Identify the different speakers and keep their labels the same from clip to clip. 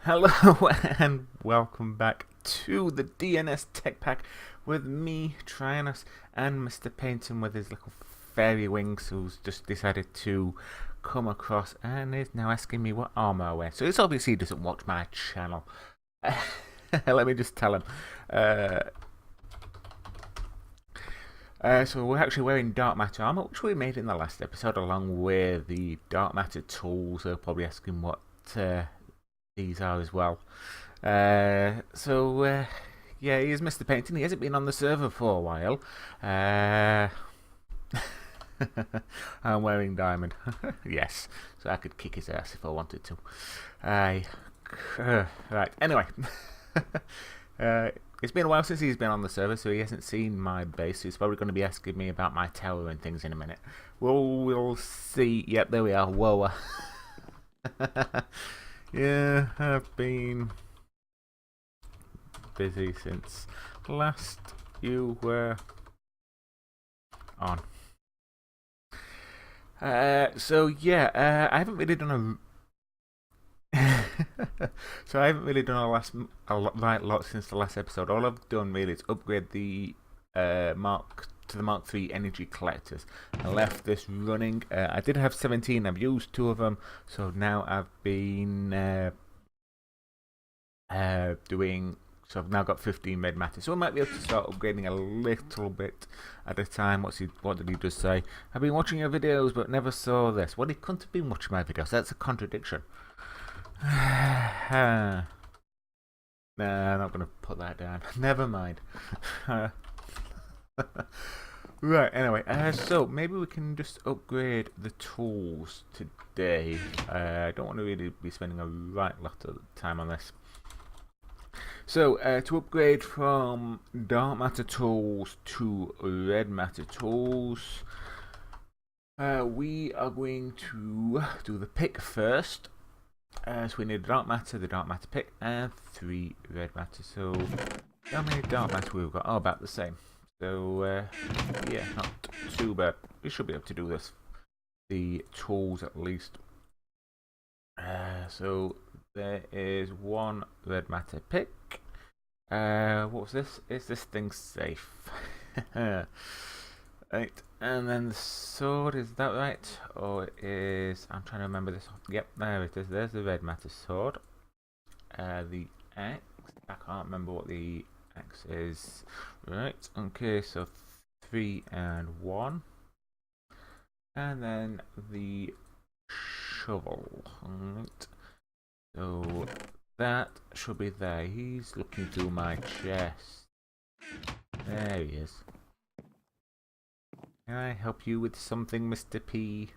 Speaker 1: Hello and welcome back to the DnS Tech Pack with me, Tryonus, and Mrpayton with his little fairy wings, who's just decided to come across and is now asking me what armor I wear. So it's obviously he doesn't watch my channel. Let me just tell him. So we're actually wearing dark matter armor, which we made in the last episode, along with the dark matter tools. They'll probably ask him what these are as well. Yeah, he is Mrpayton. He hasn't been on the server for a while. I'm wearing diamond. Yes, so I could kick his ass if I wanted to. Right, anyway. It's been a while since he's been on the server, so he hasn't seen my base. He's probably going to be asking me about my tower and things in a minute. We'll see. Yep, there we are. Whoa. Yeah, I've been busy since last you were on. I haven't really done so I haven't really done a lot since the last episode. All I've done really is upgrade the Mark III energy collectors. I left this running. I did have 17. I've used 2 of them, so now I've been doing. So I've now got 15 red matter. So I might be able to start upgrading a little bit at a time. What did he just say? I've been watching your videos, but never saw this. Well, he couldn't have been watching my videos. That's a contradiction. Nah, I'm not going to put that down. Never mind. Right, anyway, so maybe we can just upgrade the tools today. I don't want to really be spending a right lot of time on this. So, to upgrade from dark matter tools to red matter tools, we are going to do the pick first. So we need the dark matter pick, and 3 red matter. So, how many dark matter we've got? Oh, about the same. So, yeah, not too bad. We should be able to do this. The tools, at least. So, there is 1 red matter pick. What's this? Is this thing safe? Right, and then the sword, is that right? Or is... I'm trying to remember this. Yep, there it is. There's the red matter sword. The axe. I can't remember what the axe is. Right, okay, so 3 and 1. And then the shovel. Right. So that should be there. He's looking through my chest. There he is. Can I help you with something, Mr. P?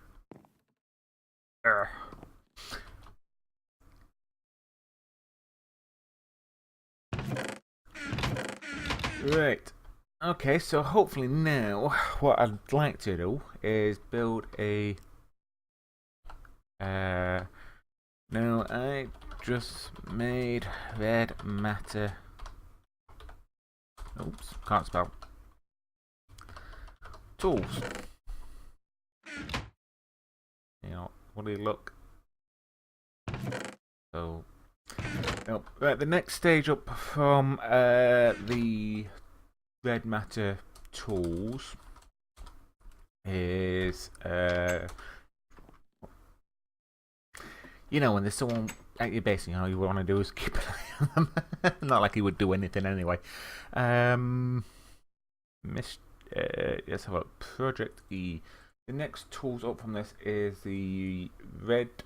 Speaker 1: Right. Okay, so hopefully now what I'd like to do is build a... No, I just made red matter... Oops, can't spell. Tools. You know, what do you look? So, nope. Right, the next stage up from the red matter tools is you know, when there's someone at your base, you know, you want to do is keep an eye on them. Not like he would do anything anyway. Let's have a Project E. The next tools up from this is the red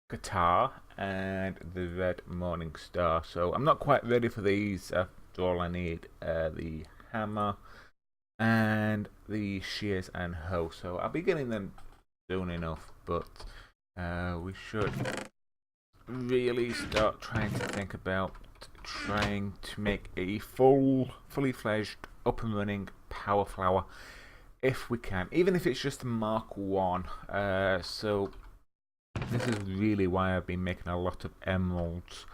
Speaker 1: guitar and the red morning star. So I'm not quite ready for these. After all, I need the hammer and the shears and hoe. So I'll be getting them soon enough, but we should really start trying to think about trying to make a fully fledged, up and running power flower if we can, even if it's just a Mark 1. So this is really why I've been making a lot of emeralds.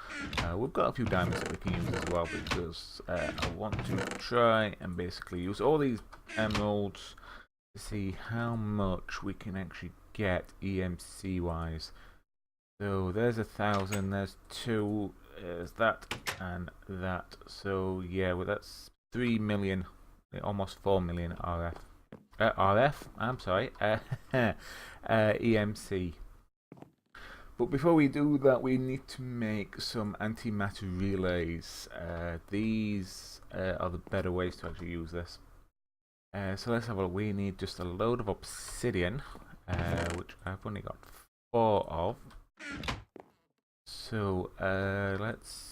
Speaker 1: We've got a few diamonds that we can use as well, because I want to try and basically use all these emeralds to see how much we can actually get EMC wise. So there's 1,000, there's 2, there's that and that. So yeah, well that's 3 million, almost 4 million I'm sorry, EMC. But before we do that, we need to make some antimatter relays. These are the better ways to actually use this. So let's have a look. We need just a load of obsidian, which I've only got 4 of. So let's.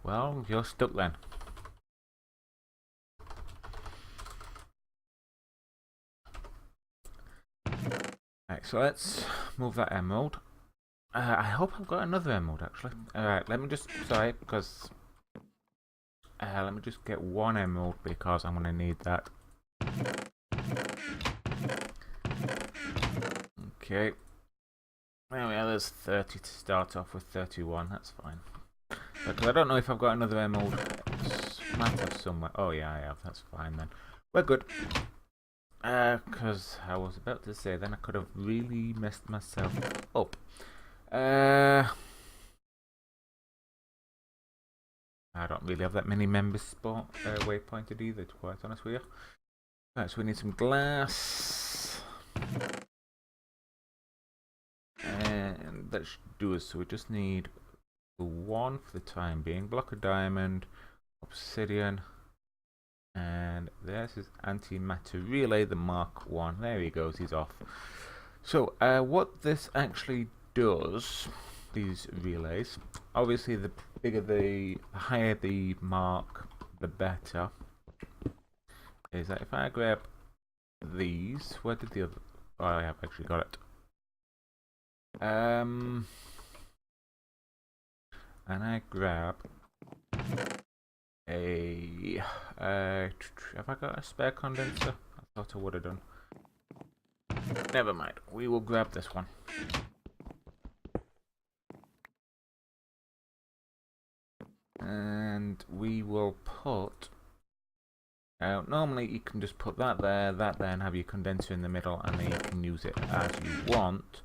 Speaker 1: Well, you're stuck then. Right, so let's move that emerald. I hope I've got another emerald actually. Alright, let me just. Sorry, because. Let me just get 1 emerald because I'm going to need that. Okay. Well, yeah, there's 30 to start off with, 31, that's fine. Because I don't know if I've got another emerald. Might have somewhere. Oh yeah, I have, that's fine then. We're good. Because I was about to say, then I could have really messed myself up. I don't really have that many members spot waypointed either, to be quite honest with you. Right, so we need some glass. And that should do us. So we just need the 1 for the time being. Block of diamond, obsidian, and this is antimatter relay, the Mark 1. There he goes, he's off. So what this actually does, these relays, obviously the bigger the higher the mark, the better. Is that if I grab these, where did the other? Oh, I have actually got it. And I grab a. Have I got a spare condenser? I thought I would have done. Never mind. We will grab this one. And we will put. Normally you can just put that there, and have your condenser in the middle, and then you can use it as you want.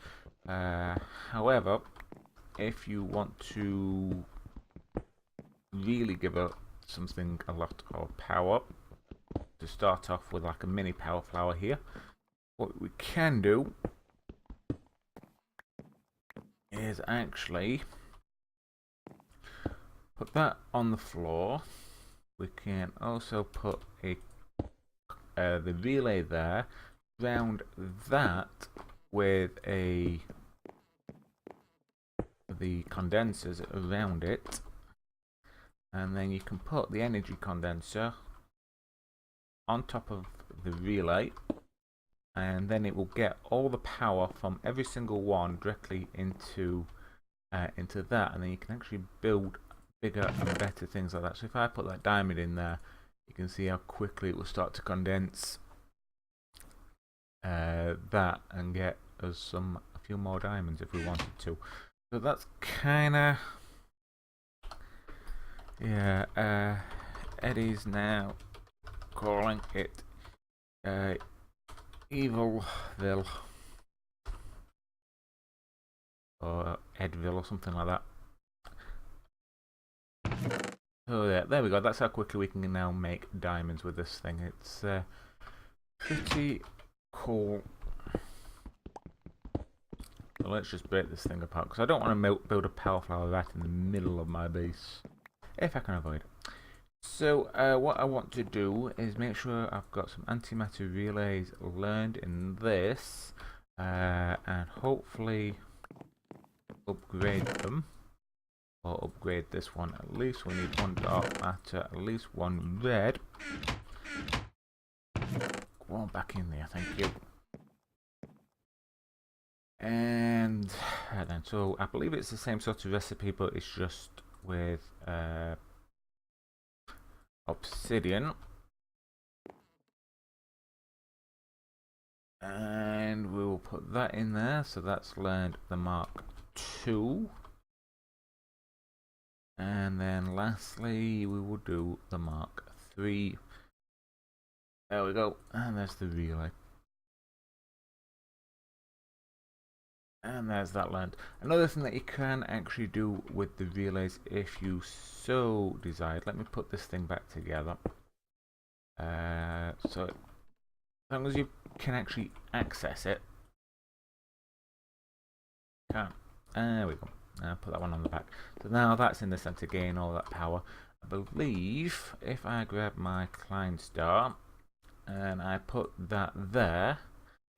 Speaker 1: However, if you want to really give it something a lot of power, to start off with like a mini power flower here, what we can do is actually put that on the floor. We can also put a the relay there, round that with the condensers around it, and then you can put the energy condenser on top of the relay, and then it will get all the power from every single one directly into that, and then you can actually build bigger and better things like that. So if I put that diamond in there, you can see how quickly it will start to condense that and get us a few more diamonds if we wanted to. So that's kind of, yeah. Eddie's now calling it Evilville or Edville or something like that. Oh yeah, there we go. That's how quickly we can now make diamonds with this thing. It's pretty cool. So let's just break this thing apart, because I don't want to build a power flower right in the middle of my base, if I can avoid it. So what I want to do is make sure I've got some antimatter relays learned in this, and hopefully upgrade them. Or upgrade this one. At least we need 1 dark matter, at least 1 red. Go on back in there, thank you. And then, so I believe it's the same sort of recipe, but it's just with obsidian. And we will put that in there, so that's learned the Mark 2. And then lastly, we will do the Mark 3. There we go. And there's the relay. And there's that land. Another thing that you can actually do with the relays if you so desired. Let me put this thing back together. So as long as you can actually access it. There we go. Put that one on the back. So now that's in the center, gain all that power. I believe if I grab my Klein star and I put that there,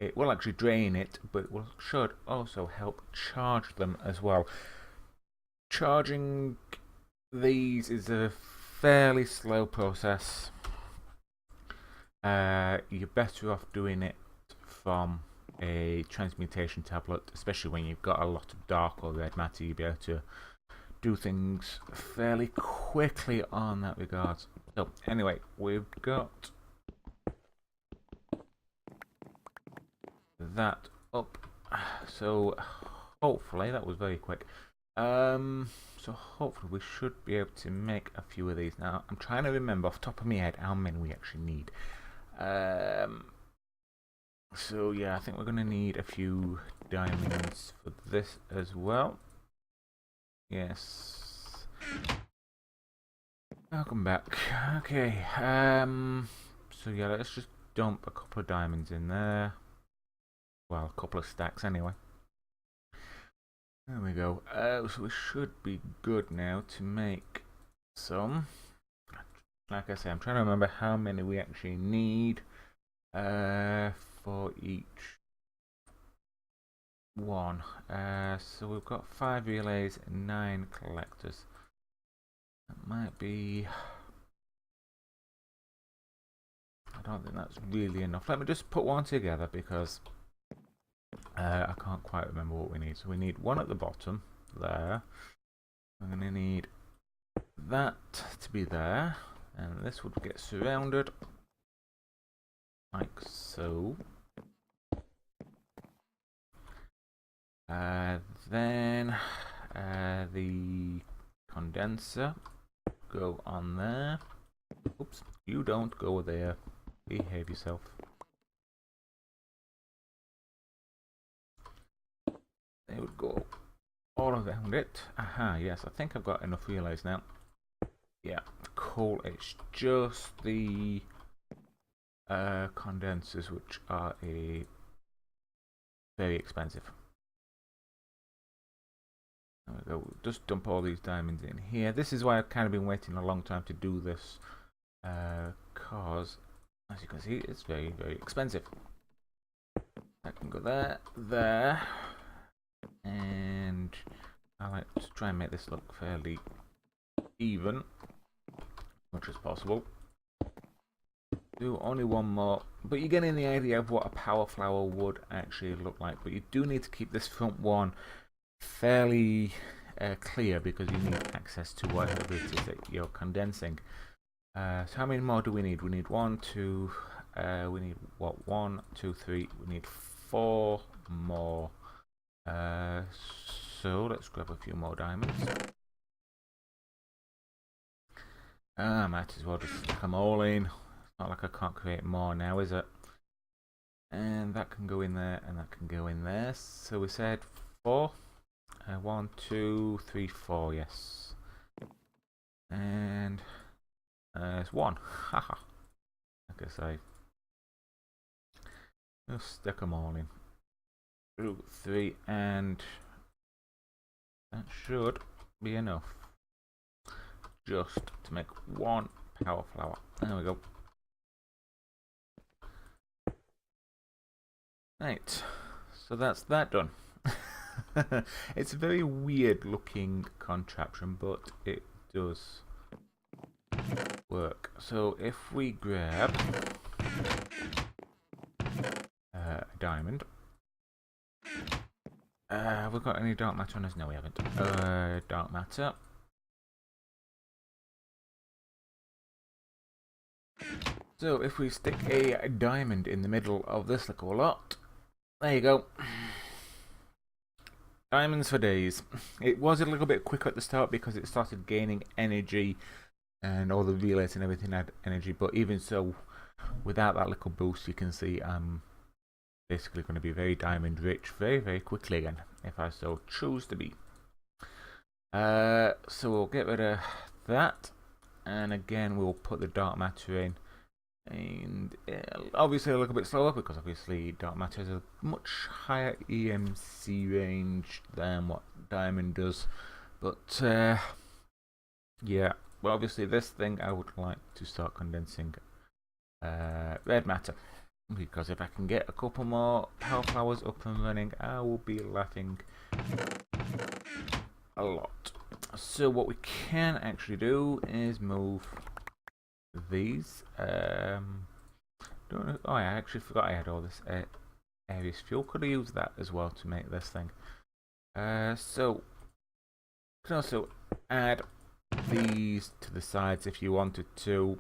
Speaker 1: it will actually drain it, but it should also help charge them as well. Charging these is a fairly slow process. You're better off doing it from a transmutation tablet, especially when you've got a lot of dark or red matter. You'll be able to do things fairly quickly on that regard. So anyway, we've got that up. So hopefully that was very quick. So hopefully we should be able to make a few of these. Now I'm trying to remember off the top of my head how many we actually need. So yeah, I think we're going to need a few diamonds for this as well. Yes. Welcome back. Okay. So yeah, let's just dump a couple of diamonds in there. Well, a couple of stacks anyway. There we go. So we should be good now to make some. Like I say, I'm trying to remember how many we actually need for each one. So we've got 5 relays and 9 collectors. That might be... I don't think that's really enough. Let me just put one together because I can't quite remember what we need. So we need one at the bottom there. I'm going to need that to be there, and this would get surrounded like so. Then the condenser go on there. Oops, you don't go there. Behave yourself. They would go all around it. Aha, yes, I think I've got enough relays now. Yeah, cool. It's just the condensers which are very expensive. There we go. Just dump all these diamonds in here. This is why I've kind of been waiting a long time to do this, cause as you can see, it's very, very expensive. That can go there, there, and I like to try and make this look fairly even, as much as possible. Do only one more, but you're getting the idea of what a power flower would actually look like. But you do need to keep this front one fairly clear because you need access to whatever it is that you're condensing. So how many more do we need? We need 1, 2, we need what? 1, 2, 3. We need 4 more. So let's grab a few more diamonds. Might as well just stick them all in. It's not like I can't create more now, is it? And that can go in there, and that can go in there. So we said 4. 1, 2, 3, 4. Yes. And there's 1. Haha. Like I say, just stick them all in. 2, 3, and that should be enough. Just to make 1 power flower. There we go. Right, so that's that done. It's a very weird looking contraption, but it does work. So if we grab a diamond, have we got any dark matter on us? No, we haven't. Dark matter. So if we stick a diamond in the middle of this little lot, there you go. Diamonds for days. It was a little bit quicker at the start because it started gaining energy and all the relays and everything had energy, but even so, without that little boost, you can see basically going to be very diamond rich very quickly again, if I so choose to be. So we'll get rid of that, and again we'll put the dark matter in, and obviously a little bit slower because obviously dark matter has a much higher EMC range than what diamond does, but yeah, well obviously this thing I would like to start condensing red matter, because if I can get a couple more power flowers up and running, I will be laughing a lot. So what we can actually do is move these. Don't know, oh, I actually forgot I had all this Aries fuel. Could have used that as well to make this thing. So you can also add these to the sides if you wanted to.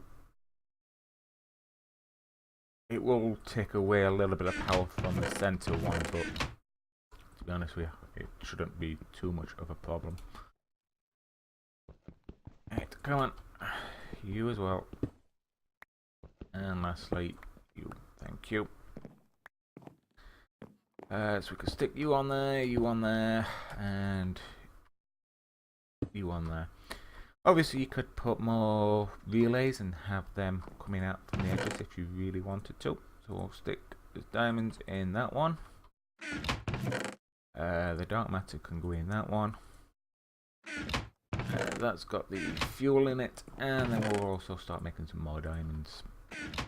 Speaker 1: It will take away a little bit of power from the center one, but to be honest with you, it shouldn't be too much of a problem. Right, come on. You as well. And lastly, you. Thank you. So we can stick you on there, and you on there. Obviously, you could put more relays and have them coming out from the edges if you really wanted to. So we'll stick the diamonds in that one. The dark matter can go in that one. That's got the fuel in it, and then we'll also start making some more diamonds.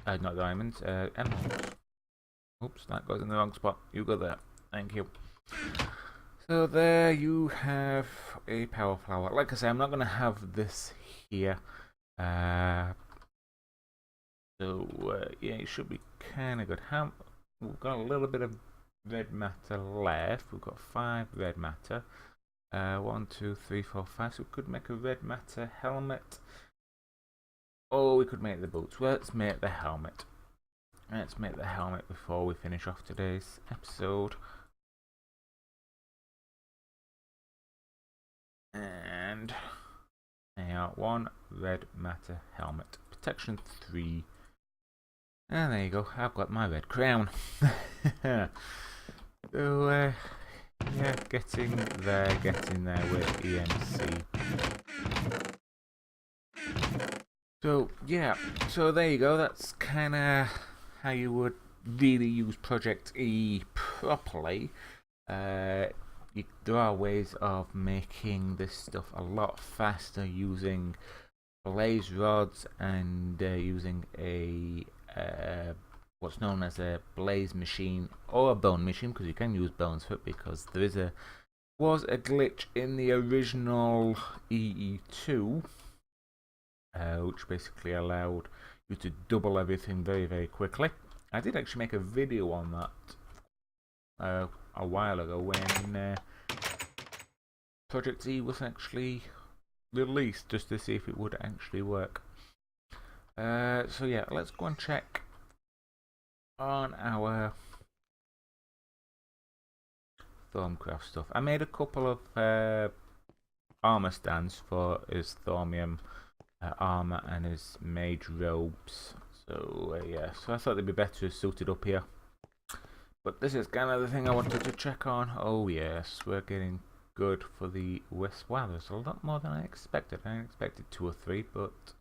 Speaker 1: Not diamonds, emeralds. Oops, that goes in the wrong spot. You go there. Thank you. So there you have a power flower. Like I say, I'm not going to have this here. Yeah, it should be kind of good. We've got a little bit of red matter left. We've got 5 red matter. 1, 2, 3, 4, 5. So we could make a red matter helmet. Or we could make the boots. Well, let's make the helmet. Let's make the helmet before we finish off today's episode. And now 1 red matter helmet. Protection 3. And there you go. I've got my red crown. So, yeah, getting there with EMC. So, yeah, so there you go. That's kind of how you would really use Project E properly. There are ways of making this stuff a lot faster using blaze rods and using a what's known as a blaze machine or a bone machine, because you can use bones for it, because there was a glitch in the original EE2 which basically allowed you to double everything very quickly. I did actually make a video on that a while ago when Project E was actually released, just to see if it would actually work. So yeah, let's go and check on our TheFuffypuma stuff. I made a couple of armor stands for his Thaumium armor and his mage robes. So yeah, so I thought they'd be better suited up here. But this is kind of the thing I wanted to check on. Oh yes, we're getting good for the West. Wow, there's a lot more than I expected. I expected 2 or 3, but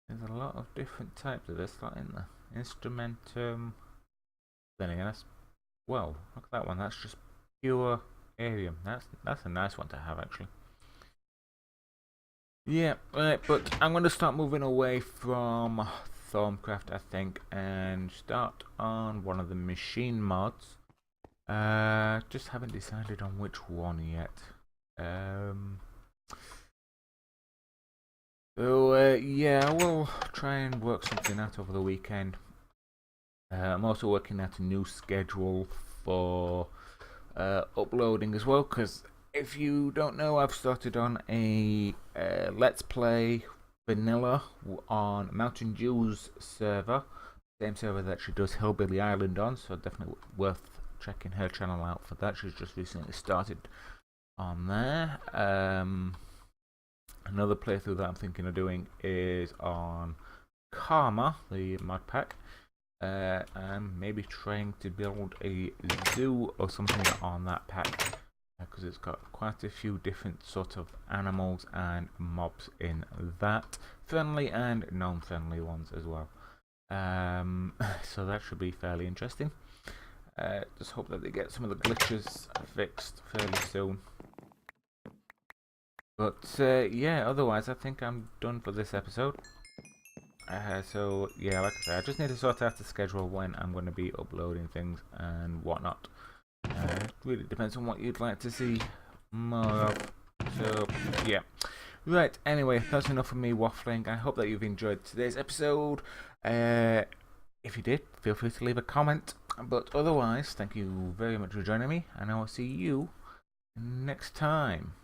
Speaker 1: there's a lot of different types of this lot in there. Instrumentum. Then again, well, look at that one. That's just pure Arium. That's a nice one to have, actually. Yeah, right, but I'm going to start moving away from TheFuffypuma, I think, and start on one of the machine mods. Just haven't decided on which one yet. So yeah, we'll try and work something out over the weekend. I'm also working out a new schedule for uploading as well, because if you don't know, I've started on a Let's Play Vanilla on Mntdew's server, same server that she does Hillbilly Island on, so definitely worth checking her channel out for that. She's just recently started on there. Another playthrough that I'm thinking of doing is on Karma, the mod pack. and maybe trying to build a zoo or something on that pack, because it's got quite a few different sort of animals and mobs in that, friendly and non-friendly ones as well. So that should be fairly interesting. Just hope that they get some of the glitches fixed fairly soon. But yeah, otherwise I think I'm done for this episode. So yeah, like I said, I just need to sort out the schedule when I'm going to be uploading things and whatnot. It really depends on what you'd like to see more of. So yeah. Right, anyway, that's enough of me waffling. I hope that you've enjoyed today's episode. If you did, feel free to leave a comment. But otherwise, thank you very much for joining me, and I will see you next time.